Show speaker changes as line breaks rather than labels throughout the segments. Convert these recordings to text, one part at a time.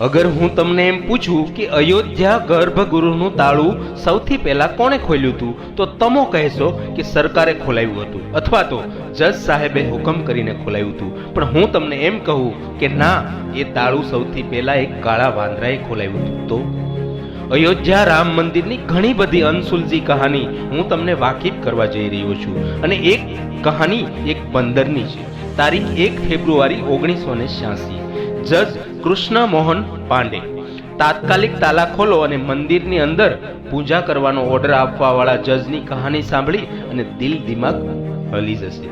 અગર હું તમને એમ પૂછું કે અયોધ્યા ગર્ભગૃહનું તાળું સૌથી પહેલા કોણે ખોલ્યું હતું તો તમો કહેશો કે સરકારે ખોલાવ્યું હતું અથવા તો જજ સાહેબે હુકમ કરીને ખોલાવ્યું હતું, પણ હું તમને એમ કહું કે ના, એ તાળું સૌથી પહેલા એક કાળા વાંદરાએ ખોલાવ્યું હતું. તો અયોધ્યા રામ મંદિરની ઘણી બધી અનસુલઝી કહાની હું તમને વાકેફ કરવા જઈ રહ્યો છું, અને એક કહાની એક બંદરની છે. તારીખ 1 ફેબ્રુઆરી 1986. જજ કૃષ્ણ મોહન પાંડે તાત્કાલિક તાલા ખોલો અને મંદિરની અંદર પૂજા કરવાનો ઓર્ડર આપવા વાળા જજની કહાની સાંભળી અને દિલ દિમાગ હલી જશે.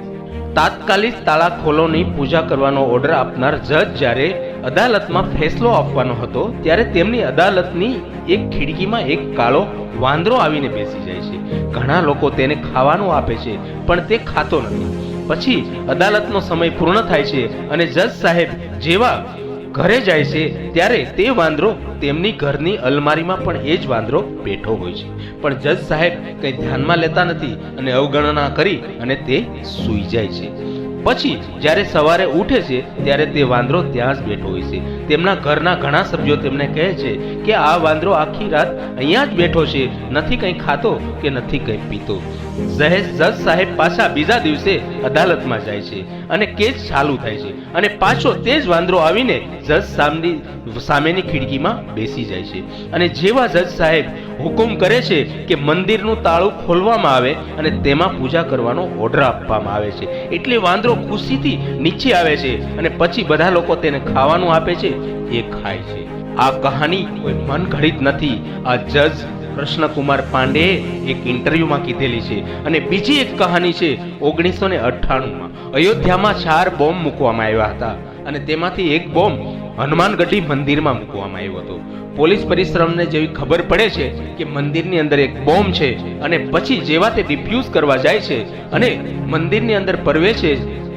તાત્કાલિક તાળા ખોલોની પૂજા કરવાનો ઓર્ડર આપનાર જજ જ્યારે અદાલતમાં ફેસલો આપવાનો હતો ત્યારે તેમની અદાલતની એક ખિડકીમાં એક કાળો વાંદરો આવીને બેસી જાય છે. ઘણા લોકો તેને ખાવાનું આપે છે પણ તે ખાતો નથી. પછી અદાલતનો સમય પૂર્ણ થાય છે અને જજ સાહેબ જેવા ઘરે જાય છે ત્યારે તે વાંદરો તેમની ઘરની અલમારીમાં પણ એ જ વાંદરો બેઠો હોય છે, પણ જજ સાહેબ કંઈ ધ્યાનમાં લેતા નથી અને અવગણના કરી અને તે સૂઈ જાય છે. પછી જ્યારે સવારે ઉઠે છે ત્યારે તે વાંદરો ત્યાં જ બેઠો હોય છે. તેમના ઘરના ઘણા સભ્યો તેમને કહે છે કે આ વાંદરો આખી રાત અહીંયા જ બેઠો છે, નથી કંઈ ખાતો કે નથી કંઈ પીતો. જજ સાહેબ પાછા બીજા દિવસે અદાલતમાં જાય છે અને કેસ ચાલુ થાય છે અને પાછો તે જ વાંદરો આવીને જજ સામેની ખિડકીમાં બેસી જાય છે. અને જેવા જજ સાહેબ હુકુમ કરે છે કે મંદિરનું તાળું ખોલવામાં આવે અને તેમાં પૂજા કરવાનો ઓર્ડર આપવામાં આવે છે, એટલે વાંદરો ખુશીથી નીચે આવે છે અને પછી બધા લોકો તેને ખાવાનું આપે છે, એ ખાય છે. આ કહાની કોઈ મન ઘડિત નથી. આ જજ કૃષ્ણકુમાર પાંડેએ એક ઇન્ટરવ્યુમાં કીધેલી છે. અને બીજી એક કહાની છે 1998માં અયોધ્યામાં 4 બોમ્બ મૂકવામાં આવ્યા હતા અને તેમાંથી એક બોમ્બ હનુમાનગઢી મંદિરમાં મૂકવામાં આવ્યો હતો. પોલીસ પરિશ્રમને જેવી ખબર પડે છે કે મંદિરની અંદર એક બોમ્બ છે અને પછી જેવા તે ડિફ્યુઝ કરવા જાય છે અને મંદિરની અંદર પરવે છે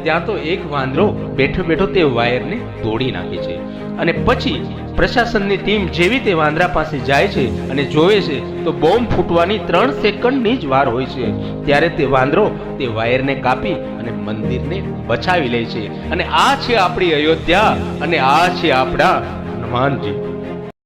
ત્યાં તો એક વાંદરો બેઠો બેઠો તે વાયરને તોડી નાખે છે. અને પછી પ્રશાસનની ટીમ જેવી તે વાંદરા પાસે જાય છે અને જોવે છે તો બોમ્બ ફૂટવાની 3 સેકન્ડની જ વાર હોય છે. ત્યારે તે વાંદરો તે વાયરને કાપી અને મંદિરને બચાવી લે છે. અને આ છે આપણી અયોધ્યા અને આ છે આપણા હનુમાનજી.